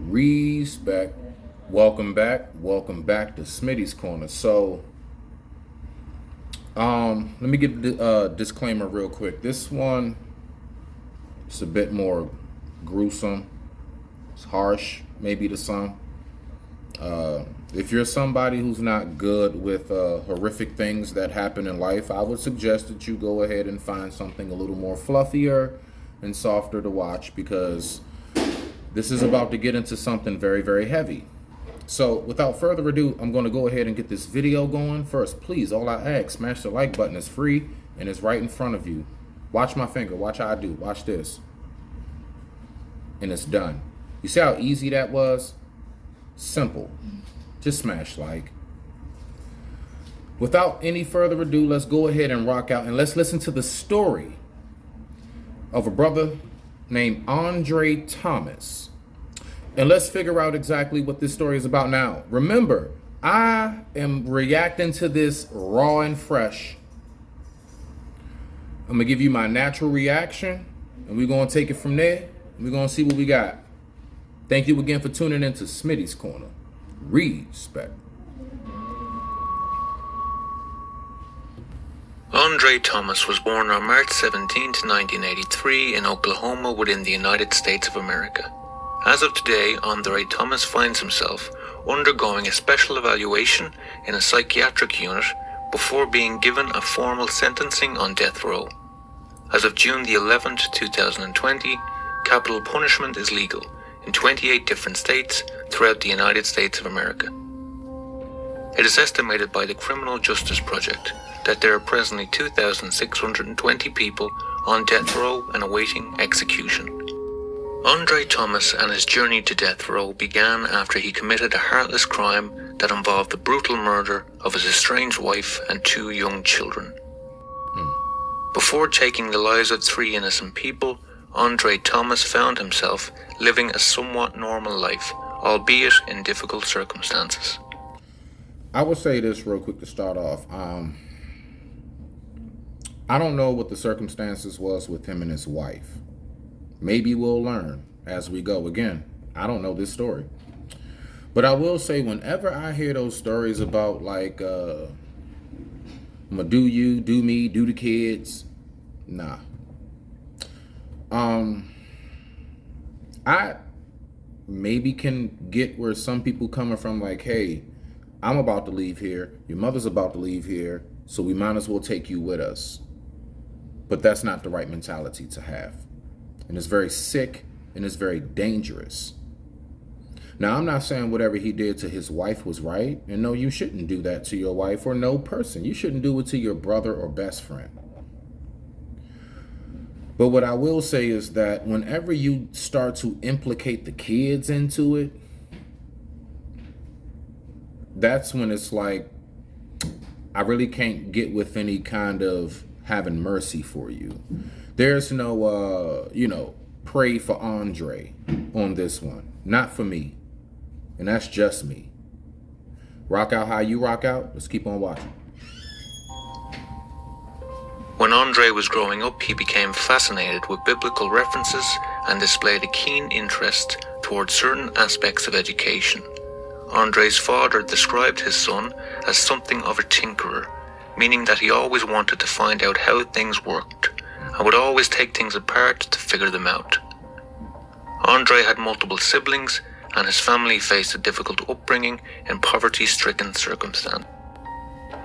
Respect. Welcome back. Welcome back to Smitty's Corner. So, let me give the disclaimer real quick. This one is a bit more gruesome. It's harsh, maybe to some. If you're somebody who's not good with horrific things that happen in life, I would suggest that you go ahead and find something a little more fluffier and softer to watch, because this is about to get into something very, very heavy. So without further ado, I'm going to go ahead and get this video going. First, please, all I ask, smash the like button. It's free and it's right in front of you. Watch my finger. Watch how I do. Watch this. And it's done. You see how easy that was? Simple. Just smash like. Without any further ado, let's go ahead and rock out and let's listen to the story of a brother named Andre Thomas. And let's figure out exactly what this story is about now. Remember, I am reacting to this raw and fresh. I'm going to give you my natural reaction, and we're going to take it from there, and we're going to see what we got. Thank you again for tuning in to Smitty's Corner. Respect. Andre Thomas was born on March 17, 1983 in Oklahoma within the United States of America. As of today, Andre Thomas finds himself undergoing a special evaluation in a psychiatric unit before being given a formal sentencing on death row. As of June the 11th, 2020, capital punishment is legal in 28 different states throughout the United States of America. It is estimated by the Criminal Justice Project that there are presently 2,620 people on death row and awaiting execution. Andre Thomas and his journey to death row began after he committed a heartless crime that involved the brutal murder of his estranged wife and 2 young children. Before taking the lives of 3 innocent people, Andre Thomas found himself living a somewhat normal life, albeit in difficult circumstances. I will say this real quick to start off. I don't know what the circumstances was with him and his wife. Maybe we'll learn as we go. Again, I don't know this story. But I will say, whenever I hear those stories about like, I'm gonna do you, do me, do the kids, nah. I maybe can get where some people coming from, like, hey, I'm about to leave here, your mother's about to leave here, so we might as well take you with us. But that's not the right mentality to have. And it's very sick and it's very dangerous. Now, I'm not saying whatever he did to his wife was right. And no, you shouldn't do that to your wife or no person. You shouldn't do it to your brother or best friend. But what I will say is that whenever you start to implicate the kids into it, that's when it's like, I really can't get with any kind of having mercy for you. There's no, pray for Andre on this one. Not for me. And that's just me. Rock out how you rock out. Let's keep on watching. When Andre was growing up, he became fascinated with biblical references and displayed a keen interest towards certain aspects of education. Andre's father described his son as something of a tinkerer, meaning that he always wanted to find out how things worked and would always take things apart to figure them out. Andre had multiple siblings, and his family faced a difficult upbringing in poverty-stricken circumstances.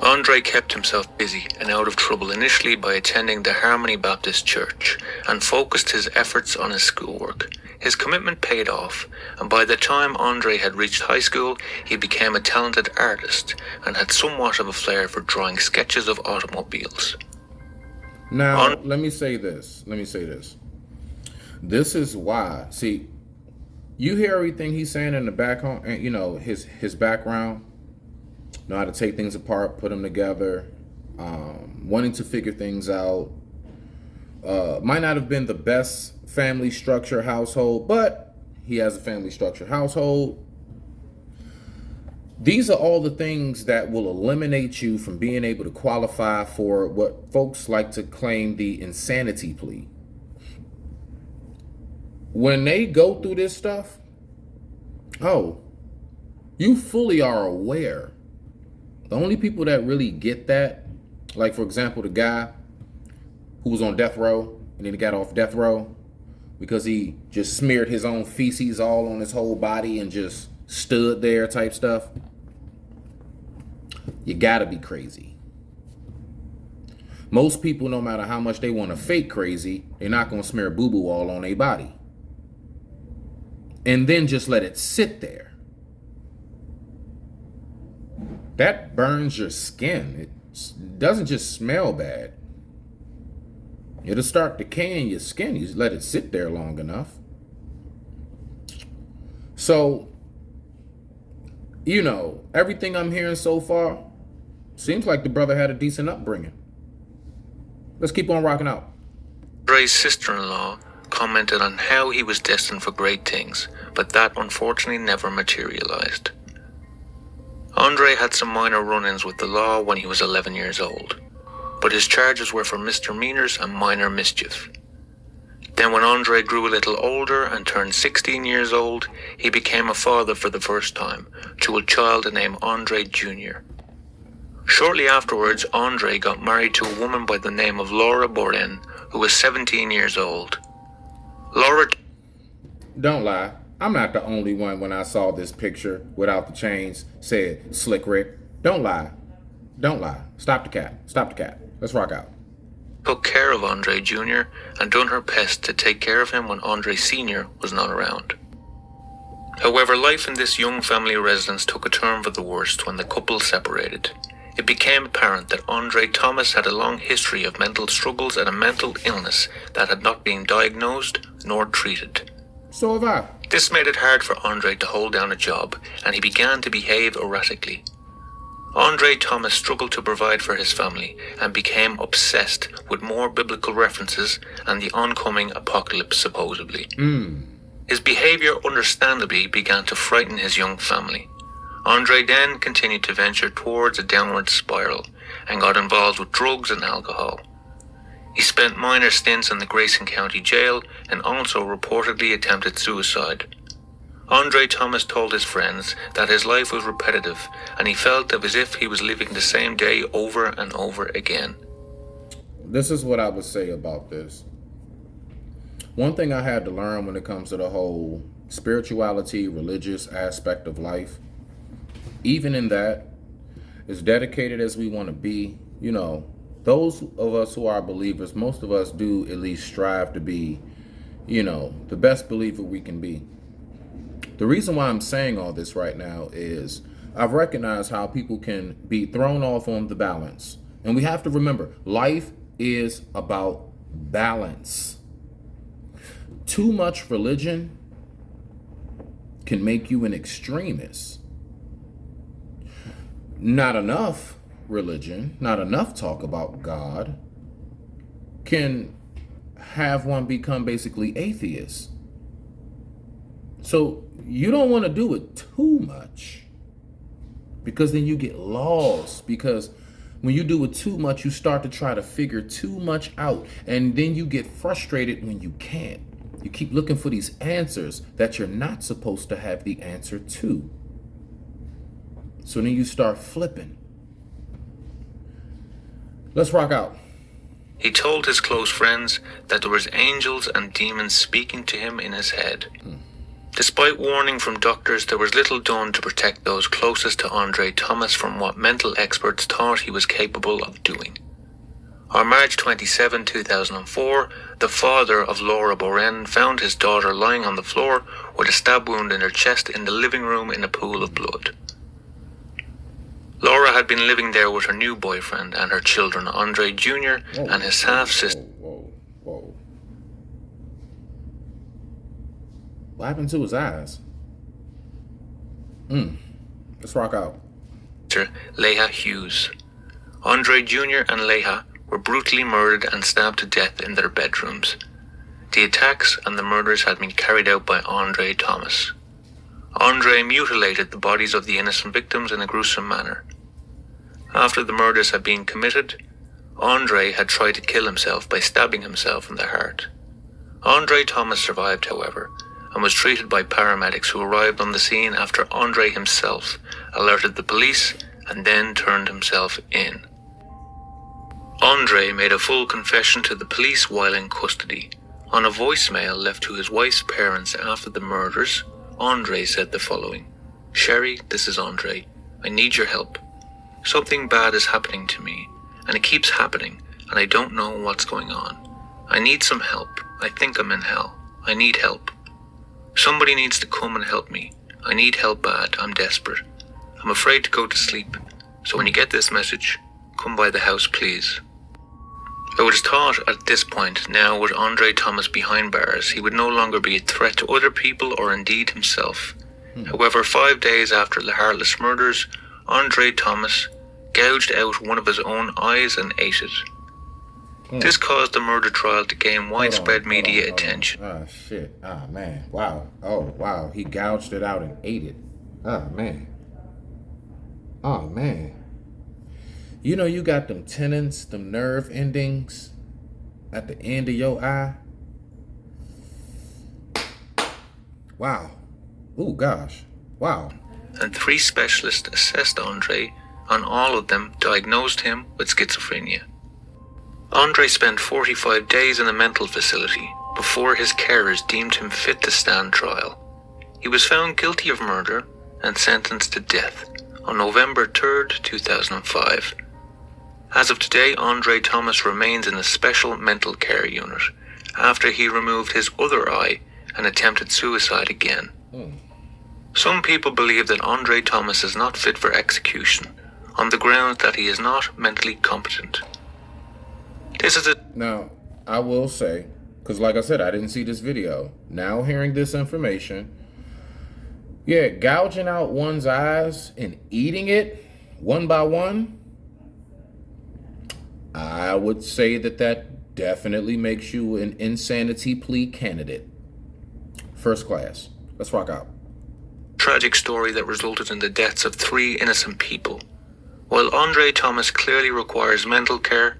Andre kept himself busy and out of trouble initially by attending the Harmony Baptist Church and focused his efforts on his schoolwork. His commitment paid off, and by the time Andre had reached high school, he became a talented artist and had somewhat of a flair for drawing sketches of automobiles. Now, let me say this. This is why. See, you hear everything he's saying in the background, and his background, know how to take things apart, put them together, wanting to figure things out. Might not have been the best family structure household, but he has a family structure household. These are all the things that will eliminate you from being able to qualify for what folks like to claim the insanity plea. When they go through this stuff, Oh, you fully are aware. The only people that really get that, like for example, the guy who was on death row and then he got off death row because he just smeared his own feces all on his whole body and just stood there type stuff. You gotta be crazy. Most people, no matter how much they want to fake crazy, they're not gonna smear boo-boo all on their body. And then just let it sit there. That burns your skin. It doesn't just smell bad. It'll start decaying your skin. You just let it sit there long enough. So, everything I'm hearing so far seems like the brother had a decent upbringing. Let's keep on rocking out. Andre's sister-in-law commented on how he was destined for great things, but that unfortunately never materialized. Andre had some minor run-ins with the law when he was 11 years old, but his charges were for misdemeanors and minor mischief. Then when Andre grew a little older and turned 16 years old, he became a father for the first time to a child named Andre Jr. Shortly afterwards, Andre got married to a woman by the name of Laura Boren, who was 17 years old. Laura... Don't lie. I'm not the only one when I saw this picture without the chains said Slick Rick. Don't lie. Don't lie. Stop the cat. Stop the cat. Let's rock out. took care of Andre Jr. and done her best to take care of him when Andre Sr. was not around. However, life in this young family residence took a turn for the worst when the couple separated. It became apparent that Andre Thomas had a long history of mental struggles and a mental illness that had not been diagnosed nor treated. So have I. This made it hard for Andre to hold down a job, and he began to behave erratically. Andre Thomas struggled to provide for his family and became obsessed with more biblical references and the oncoming apocalypse, supposedly. His behavior understandably began to frighten his young family. Andre then continued to venture towards a downward spiral and got involved with drugs and alcohol. He spent minor stints in the Grayson County Jail and also reportedly attempted suicide. Andre Thomas told his friends that his life was repetitive and he felt as if he was living the same day over and over again. This is what I would say about this. One thing I had to learn when it comes to the whole spirituality, religious aspect of life, even in that, as dedicated as we want to be, those of us who are believers, most of us do at least strive to be, the best believer we can be. The reason why I'm saying all this right now is I've recognized how people can be thrown off on the balance. And we have to remember, life is about balance. Too much religion can make you an extremist. Not enough religion, not enough talk about God can have one become basically atheist. So you don't want to do it too much because then you get lost, because when you do it too much, you start to try to figure too much out, and then you get frustrated when you can't. You keep looking for these answers that you're not supposed to have the answer to. So then you start flipping. Let's rock out. He told his close friends that there was angels and demons speaking to him in his head. Despite warning from doctors, there was little done to protect those closest to Andre Thomas from what mental experts thought he was capable of doing. On March 27, 2004, the father of Laura Boren found his daughter lying on the floor with a stab wound in her chest in the living room in a pool of blood. Laura had been living there with her new boyfriend and her children, Andre Jr. and his half-sister. Whoa. What happened to his eyes? Let's rock out. Leah Hughes. Andre Jr. and Leah were brutally murdered and stabbed to death in their bedrooms. The attacks and the murders had been carried out by Andre Thomas. Andre mutilated the bodies of the innocent victims in a gruesome manner. After the murders had been committed, Andre had tried to kill himself by stabbing himself in the heart. Andre Thomas survived, however, and was treated by paramedics who arrived on the scene after Andre himself alerted the police and then turned himself in. Andre made a full confession to the police while in custody. On a voicemail left to his wife's parents after the murders, Andre said the following: "Sherry, this is Andre. I need your help. Something bad is happening to me, and it keeps happening, and I don't know what's going on. I need some help. I think I'm in hell. I need help. Somebody needs to come and help me. I need help bad. I'm desperate. I'm afraid to go to sleep. So when you get this message, come by the house, please." It was thought at this point, now with Andre Thomas behind bars, he would no longer be a threat to other people or indeed himself. However, 5 days after the heartless murders, Andre Thomas gouged out one of his own eyes and ate it. This caused the murder trial to gain widespread media attention. Oh, shit. Oh, man. Wow. Oh, wow. He gouged it out and ate it. Oh, man. Oh, man. You know, you got them tendons, them nerve endings at the end of your eye. Wow. Oh, gosh. Wow. And 3 specialists assessed Andre, and all of them diagnosed him with schizophrenia. Andre spent 45 days in a mental facility before his carers deemed him fit to stand trial. He was found guilty of murder and sentenced to death on November 3rd, 2005. As of today, Andre Thomas remains in a special mental care unit after he removed his other eye and attempted suicide again. Some people believe that Andre Thomas is not fit for execution on the grounds that he is not mentally competent. Now, I will say, because like I said, I didn't see this video. Now hearing this information, yeah, gouging out one's eyes and eating it one by one, I would say that definitely makes you an insanity plea candidate. First class. Let's rock out. Tragic story that resulted in the deaths of 3 innocent people. While Andre Thomas clearly requires mental care,